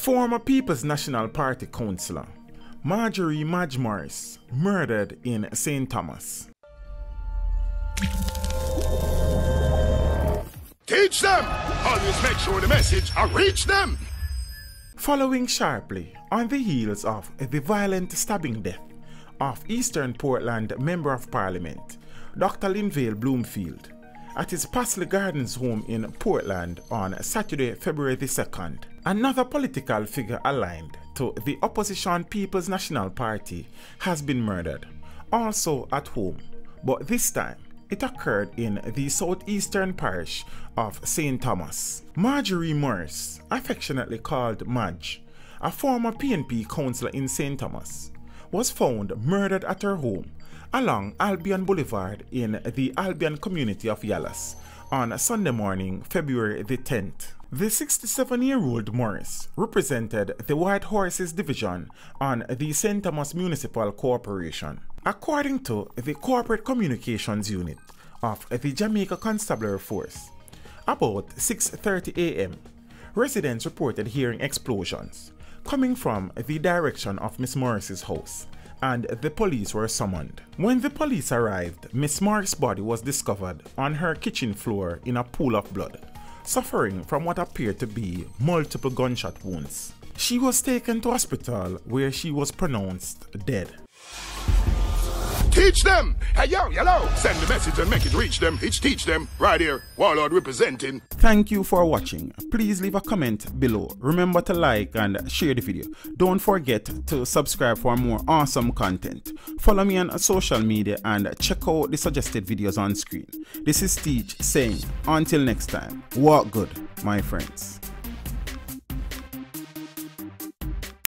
Former People's National Party Councillor Marjorie Madge Morris murdered in St. Thomas. Teach them! Always make sure the message reach them! Following sharply on the heels of the violent stabbing death of Eastern Portland Member of Parliament Dr. Linvale Bloomfield at his Pasley Gardens home in Portland on Saturday, February the 2nd, another political figure aligned to the opposition People's National Party has been murdered, also at home, but this time it occurred in the southeastern parish of St. Thomas. Marjorie Morris, affectionately called Madge, a former PNP councillor in St. Thomas, was found murdered at her home along Albion Boulevard in the Albion community of Yallas on Sunday morning, February the 10th. The 67-year-old Morris represented the White Horses Division on the St. Thomas Municipal Corporation. According to the Corporate Communications Unit of the Jamaica Constabulary Force, about 6:30 a.m., residents reported hearing explosions coming from the direction of Miss Morris's house, and the police were summoned. When the police arrived, Miss Morris' body was discovered on her kitchen floor in a pool of blood, suffering from what appeared to be multiple gunshot wounds. She was taken to hospital where she was pronounced dead. Teach them! Hey yo, hello! Send the message and make it reach them. It's teach them. Right here, Warlord representing. Thank you for watching. Please leave a comment below. Remember to like and share the video. Don't forget to subscribe for more awesome content. Follow me on social media and check out the suggested videos on screen. This is Teach saying, until next time, walk good, my friends.